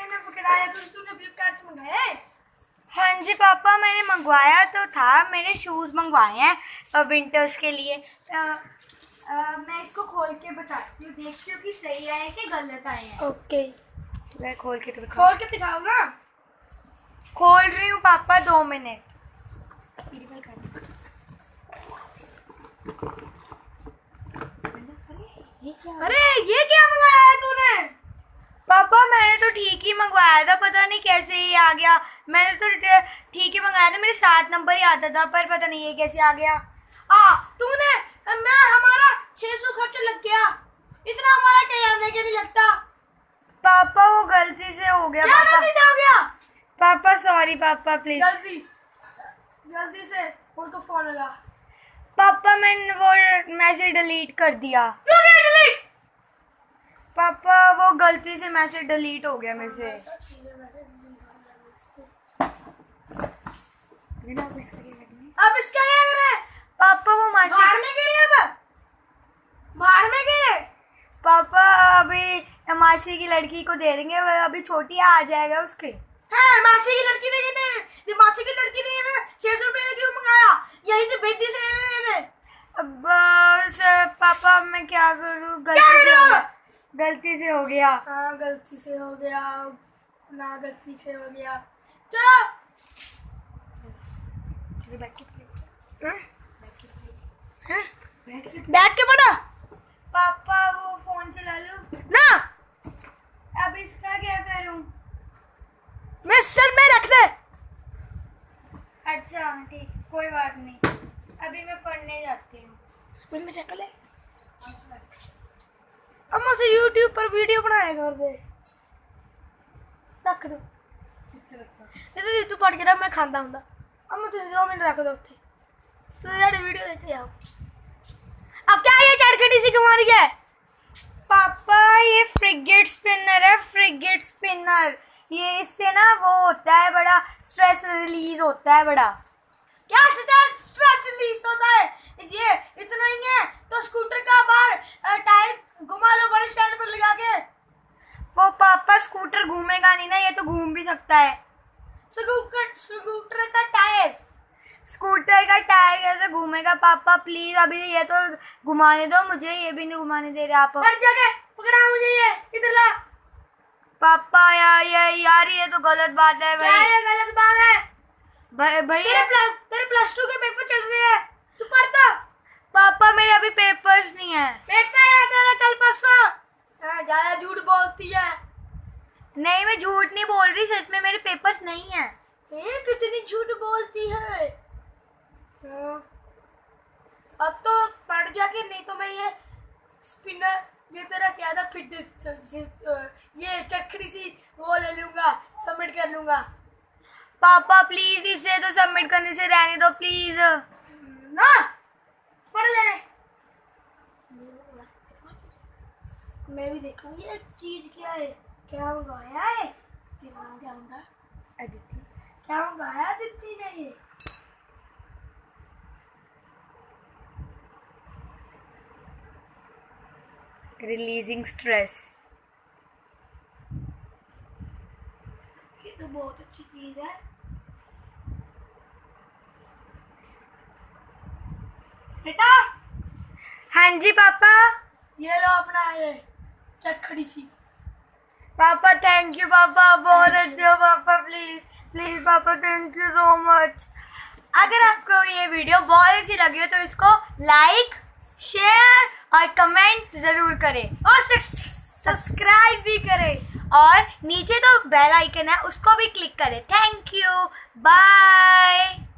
मैंने पकड़ाया तो तूने फ्लिपकार्ट से मंगाया है? हाँ जी पापा, मैंने मंगवाया तो था, मेरे शूज़ मंगवाए हैं विंटर्स के लिए। मैं इसको खोल के बताती हूँ, देखती हूँ कि सही आए कि गलत आए हैं। ओके, मैं खोल के तो खोल के दिखाओ ना। खोल रही हूँ पापा, 2 मिनट। अरे ये क्या मंगाया है तूने? पापा मैंने तो ठीक ही मंगवाया था, पता नहीं कैसे ही आ गया। मैंने तो ठीक ही मंगाया था, मेरे 7 नंबर ही आता था, पर पता नहीं ये कैसे आ गया। तूने मैं हमारा 600 खर्च लग गया, इतना हमारा किराने के नहीं लगता। पापा वो गलती से हो गया। क्या गलती से हो गया? पापा सॉरी पापा, प्लीज। जल्दी से उनको फोन लगा। पापा मैंने वो मैसेज डिलीट कर दिया। क्यों किया डिलीट? पापा वो गलती से मैसेज डिलीट हो गया मेरे से। अब इसका क्या करें? पापा वो मैसेज बाहर में गिरे, अब बाहर में गिरे। पापा अभी मासी की लड़की को दे देंगे, वो अभी छोटी आ जाएगा उसके। हाँ, मासी की लड़की ने मासी की लड़की ने 600 रुपये क्यों मंगाया? यहीं से बेटी से ले ले। अब पापा मैं क्या करूँ, गलती से हो गया। हाँ गलती से हो गया ना, गलती से हो गया। चलो बैठ के पढ़ो। पापा वो फोन चला लूं ना, अब इसका क्या करूं? मैं सर में रख दे। अच्छा ठीक, कोई बात नहीं, अभी मैं पढ़ने जाती हूँ। में चेक ले, अम्मा से YouTube पर वीडियो बनाया कर दे। रख दो, नहीं तो तू पढ़ के रख, मैं खांदा हूँ। अम्मा तुझे 2 मिनट रख दो उत्थे, तो यार वीडियो देख के आओ। अब क्या ये चटखटी सी घुमा रही है? पापा ये फ्रिगेट स्पिनर है, फ्रिगेट स्पिनर। ये इससे ना वो होता है, बड़ा स्ट्रेस रिलीज होता है बड़ा। क्या स्ट्रेस रिलीज होता है? ये इतना ही है तो स्कूटर का बाहर टायर घुमा लो बड़े स्टैंड पर लगा के। वो पापा स्कूटर घूमेगा नहीं ना, ये तो घूम भी सकता है। स्कूटर का टायर कैसे घूमेगा पापा? प्लीज अभी ये तो घुमाने दो मुझे, ये भी नहीं घुमाने दे रहे आप। हर जगह पकड़ा मुझे, ये इधर ला। पापा यार ये तो गलत बात है भाई। क्या ये गलत बात है? भाई तेरे प्लस 2 के पेपर चल रहे हैं, तू पढ़ता? पापा मेरे अभी पेपर्स नहीं है। पेपर है तेरा कल परसों। ज्यादा झूठ बोलती है। नहीं मैं झूठ नहीं बोल रही, सच में मेरे पेपर्स नहीं है। कितनी झूठ बोलती है। अब तो पढ़ जाके, नहीं तो मैं ये स्पिनर, ये तेरा क्या था फिडget, ये चटखड़ी सी वो ले लूंगा, सबमिट कर लूंगा। पापा प्लीज इसे तो सबमिट करने से रहने दो प्लीज। ना पढ़ ले, मैं भी देखूँ ये चीज क्या है। क्या मंगाया है? तेरा नाम क्या होगा? अदिति। क्या मंगाया अदिति ने? ये रिलीजिंग स्ट्रेस। ये तो बहुत अच्छी चीज है। बेटा। हाँ जी पापा। ये लो अपना ये चटखड़ी सी। पापा थैंक यू पापा, बहुत अच्छे हो पापा, प्लीज प्लीज पापा, थैंक यू सो मच। अगर आपको ये वीडियो बहुत अच्छी लगी हो तो इसको लाइक, शेयर और कमेंट जरूर करें और सब्सक्राइब भी करें, और नीचे तो बेल आइकन है उसको भी क्लिक करें। Thank you, bye.